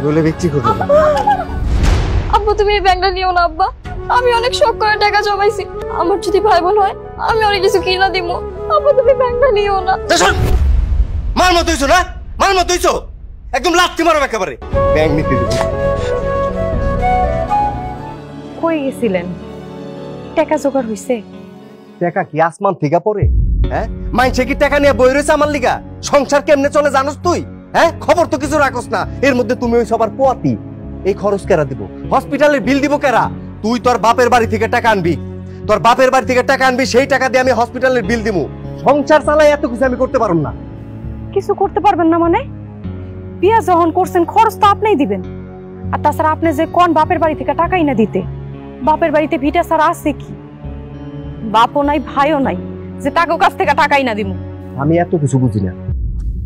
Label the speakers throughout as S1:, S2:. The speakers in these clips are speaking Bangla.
S1: বলে বিক্রি করবো।
S2: আব্বা তুমি এই ব্যাংকটা নিও না আব্বা, আমি অনেক শখ করে টাকা জমাইছি, আমার যদি ভাই বোন হয় আমি অনেক কিছু কিনা দিব। আব্বা তুমি ব্যাংকটা নিও না।
S1: মার মতো হইছো না, মার মতো হইছো, একদম লাথি মারো একেবারে। ব্যাংক নিতে দিব।
S3: কই গেছিলেন? টাকা জোগাড় হইছে?
S1: টাকা কি আসমান থেকে পড়ে? হ্যাঁ, মাইনছে কি টাকা নিয়ে বই রয়েছে আমার লিগা? সংসার কেমনে চলে জানোস তুই? হ্যাঁ, খবর তো কিছু রাখোস না। এর মধ্যে তুমি ওই সবার পোয়াতি। এই খরচ কেরা দিব? হসপিটালের বিল দিব কেরা? তুই তোর বাপের বাড়ি থেকে টাকা আনবি, তোর বাপের বাড়ি থেকে টাকা আনবি, সেই টাকা দিয়ে আমি হসপিটালের বিল দিব। সংসার চালাই এত কিছু আমি করতে পারব না।
S3: কিছু করতে পারবেন না মানে? বিয়া যখন করছেন খরচ তো আপনিই দিবেন। আর তাছাড়া আপনি যে কোন বাপের বাড়ি থেকে টাকাই না দিতে, বাপের বাড়িতে ভিটা ছাড়া আছে কি? বাপও নাই ভাইও নাই যে টাকা কাছ থেকে টাকাই না দিব।
S1: আমি এত কিছু বুঝি না।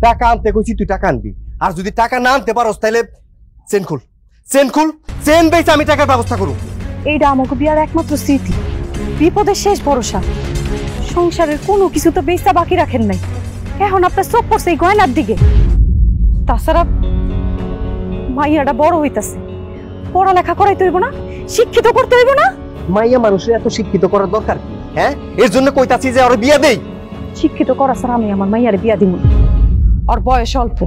S1: টাকা আনতে কইছি, তুই টাকা আনবি। আর যদি টাকা না আনতে পারোস তাহলে চেন খুল, চেন খুল, চেন বেচে আমি টাকার ব্যবস্থা করব।
S3: এইটা আমাকে বিয়ার একমাত্র স্মৃতি, বিপদের শেষ ভরসা। সংসারের কোনো কিছু তো বেচা বাকি রাখেন নাই। এখন আপনার চোখ পড়ছে এই গয়নার দিকে। তাছাড়া মাইয়াটা বড় হইতাছে, পড়ালেখা করাইতে হইব না, শিক্ষিত করতে হইব না?
S1: মাইয়া মানুষের এত শিক্ষিত করার দরকার কি? হ্যাঁ, এর জন্য কইতাছি যে ওরে বিয়া দেই।
S3: শিক্ষিত করা ছাড়া আমি আমার মাইয়ারে বিয়া দিব না। ওর বয়স অল্প,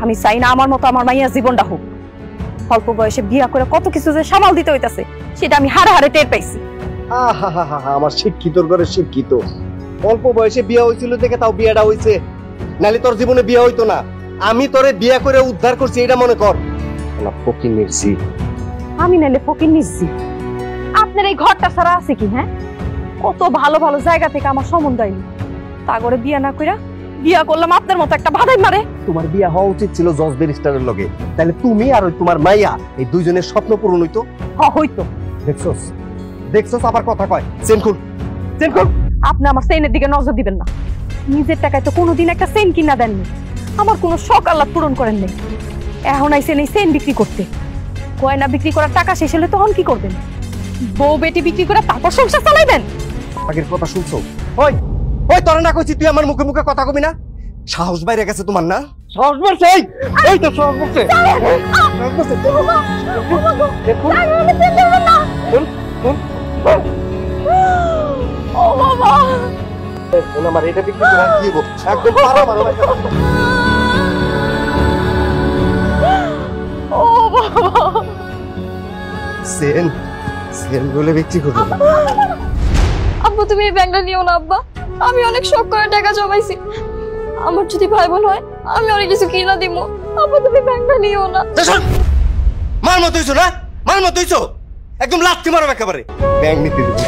S3: আমি চাই না আমার মতো আমার মাইয়ার জীবনটা হোক। অল্প বয়সে বিয়া করে কত কিছু যে সামাল দিতে হইতাছে সেটা আমি হারে হারে টের পাইছি।
S1: আমার শিক্ষিতর ঘরে শিক্ষিত। অল্প বয়সে বিয়া হয়েছিল দেখে তাও বিয়াটা হইছে, নালে তোর জীবনে বিয়া হইতো না। আমি তোরে বিয়া করে উদ্ধার করছি, এটা মনে কর। ফকির নিচ্ছি
S3: আমি, নাইলে ফকির নিচ্ছি। আপনার এই ঘরটা ছাড়া আছে কি? হ্যাঁ, কত ভালো ভালো জায়গা থেকে আমার সম্বন্ধ আইনি, তা করে বিয়া না কইরা বিয়া করলাম আপনার মতো একটা বাধাই মারে।
S1: তোমার বিয়া হওয়া উচিত ছিল জজ ব্যারিস্টারের লগে, তাহলে তুমি আর ওই তোমার মাইয়া এই দুইজনের স্বপ্ন পূরণ হইতো।
S3: হইতো।
S1: দেখছস, দেখছস আবার কথা কয়। চেন খুল, চেন খুল।
S3: আপনি আমার চেইনের দিকে নজর দিবেন না। নিজের টাকায় তো কোনোদিন একটা চেইন কিনা দেননি, আমার কোনো শখ আহ্লাদ পূরণ করেন নাই। এখন আইসেন এই চেইন বিক্রি করতে। গয়না বিক্রি করার টাকা শেষ হলে তখন কি করবেন? বউ বেটি বিক্রি করে তারপর সংসার চালাইবেন?
S1: আগের কথা শুনছো? ওই ওই তোরা না কইছি তুই আমার মুখে মুখে কথা কবি না? সাহস বাইরে গেছে তোমার না? সাহস বাড়ছে, এই তো সাহস বাড়ছে।
S2: ও বাবা,
S1: আমার এটা বিক্রি করে কি দিব? একদম পারা মারো।
S2: ও বাবা,
S1: সেন, সেন বলে বিক্রি করবো।
S2: আব্বা তুমি এই ব্যাংকটা নিও না আব্বা, আমি অনেক শখ করে টাকা জমাইছি, আমার যদি ভাই বোন হয় আমি অনেক কিছু কিনা দিব। আব্বা তুমি ব্যাংকটা নিও না।
S1: মার মতো হইছো না, মার মতো হইছো, একদম লাথি মারো একেবারে। ব্যাংক নিতে দিব।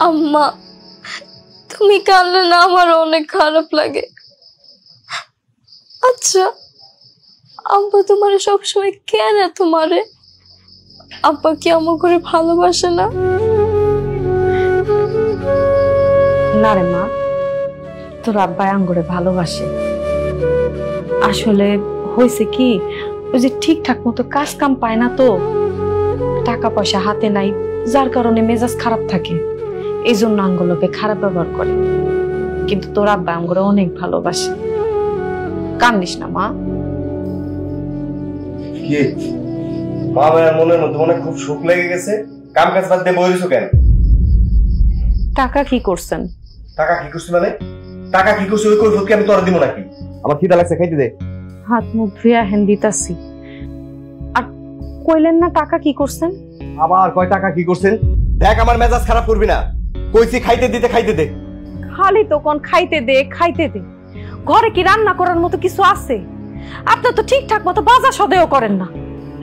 S2: আম্মা তুমি কাঁদলে না আমার অনেক খারাপ লাগে। আচ্ছা আব্বা তোমারে সবসময় কেন তোমারে? আব্বা কি আমার করে ভালোবাসে না?
S3: না রে মা, তোর আব্বা আঙ্গুরে ভালোবাসে। আসলে হয়েছে কি, ওই যে ঠিকঠাক মতো কাজ কাম পায় না, তো টাকা পয়সা হাতে নাই, যার কারণে মেজাজ খারাপ থাকে, এই জন্য আঙ্গুলকে খারাপ ব্যবহার করে। কিন্তু তোর আব্বা আঙ্গুরে অনেক ভালোবাসে। কান্দিস না মা।
S1: কি মা, আমার মনের মধ্যে মনে খুব সুখ লেগে গেছে। কাম কাজ বাদ দিয়ে বইরেছো কেন?
S3: টাকা কি করছেন?
S1: টাকা কি করছি মানে? টাকা কি করছি ওই কৈফিয়ত কি আমি তোরা দিব নাকি? আমার খিদা লাগছে, খাইতে দে।
S3: হাত মুখ ধুয়ে হেন দিতাছি। আর কইলেন না টাকা কি করছেন?
S1: আবার কয় টাকা কি করছেন? দেখ আমার মেজাজ খারাপ করবি না, কইছি খাইতে দিতে, খাইতে দে।
S3: খালি তো কোন খাইতে দে খাইতে দে, ঘরে কি রান্না করার মতো কিছু আছে? আপনি তো ঠিকঠাক মতো বাজার সদেও করেন না।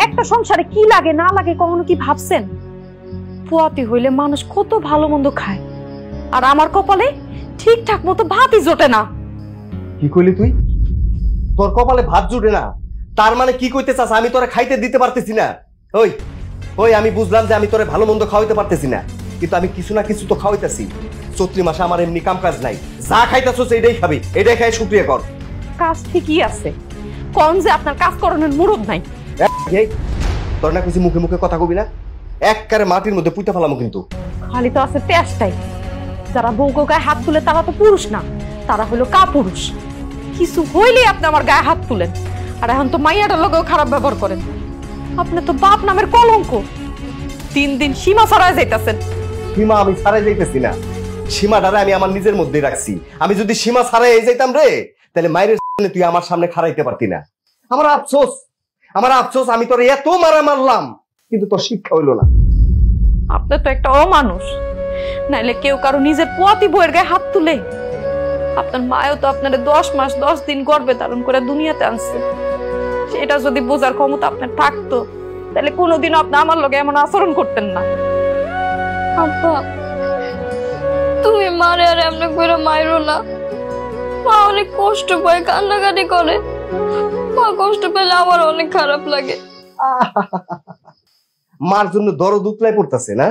S3: একটা সংসারে কি লাগে না লাগে কখনো কি ভাবছেন? পোয়াতি হইলে মানুষ কত ভালো মন্দ খায়, আর আমার কপালে ঠিকঠাক মতো ভাতই জোটে না।
S1: কি কইলি তুই? তোর কপালে ভাত জুটে না? তার মানে কি কইতে চাস আমি তোরে খাইতে দিতে পারতেছি না? ওই ওই আমি বুঝলাম যে আমি তোরে ভালো মন্দ খাওয়াইতে পারতেছি না, কিন্তু আমি কিছু না কিছু তো খাওয়াইতেছি। চৈত্রি মাসে আমার এমনি কাম কাজ নাই, যা খাইতেছস এটাই খাবি, এটাই খাই শুকরিয়া কর।
S3: কাজ ঠিকই আছে, কোন যে আপনার কাজ করানোর মুরদ নাই।
S1: এই তোর না কিছু মুখে মুখে কথা কবি না, একবারে মাটির মধ্যে পুঁতে ফেলামো কিন্তু।
S3: খালি তো আছে তেষ্টাই। যারা বউকে গায়ে হাত তুলে তারা তো পুরুষ না, তারা হলো কাপুরুষ। কিছু হইলেই আপনি আমার গায়ে হাত তুলেন, আর এখন তো মাইয়াটার লগেও খারাপ ব্যবহার করেন। আপনি তো বাপ নামের কলঙ্ক, দিন দিন সীমা ছাড়াই যাইতেছেন।
S1: সীমা আমি ছাড়াই যাইতেছি না, সীমাটারে আমি আমার নিজের মধ্যেই রাখছি। আমি যদি সীমা ছাড়াই যাইতাম রে, তাহলে মায়ের সামনে তুই আমার সামনে খাড়াইতে পারতি না। আমার আফসোস, আমার আফসোস, আমি তোর এত মারা মারলাম কিন্তু তোর শিক্ষা হইলো না।
S3: আপনি তো একটা অমানুষ, নাইলে কেউ কারো নিজের পোয়াতি বউয়ের গায়ে হাত তুলে? আপনার মায়ও তো আপনার 10 মাস 10 দিন গর্ভে ধারণ করে দুনিয়াতে আনছে। সেটা যদি বোঝার ক্ষমতা আপনার থাকতো, তাহলে কোনোদিনও আপনি আমার লগে এমন আচরণ করতেন না।
S2: আব্বা তুমি মারে আর এমনি করে মাইরো না। মা অনেক কষ্ট পায়, কান্নাকাটি করে। মা কষ্ট পেলে আমার অনেক খারাপ লাগে।
S1: মার জন্য দরদ উতলাই পড়তেছে না?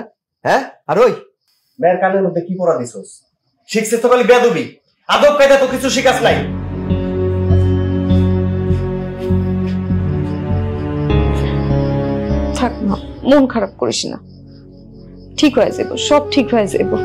S1: হ্যাঁ, আর ওই মেয়ের কানের মধ্যে কি পড়া দিছস? শিখছে তো খালি বেদবি, আদব কায়দা তো কিছু শিখাস নাই।
S3: থাক না, মন খারাপ করিস না, ঠিক হয়ে যাবো, সব ঠিক হয়ে যাবো।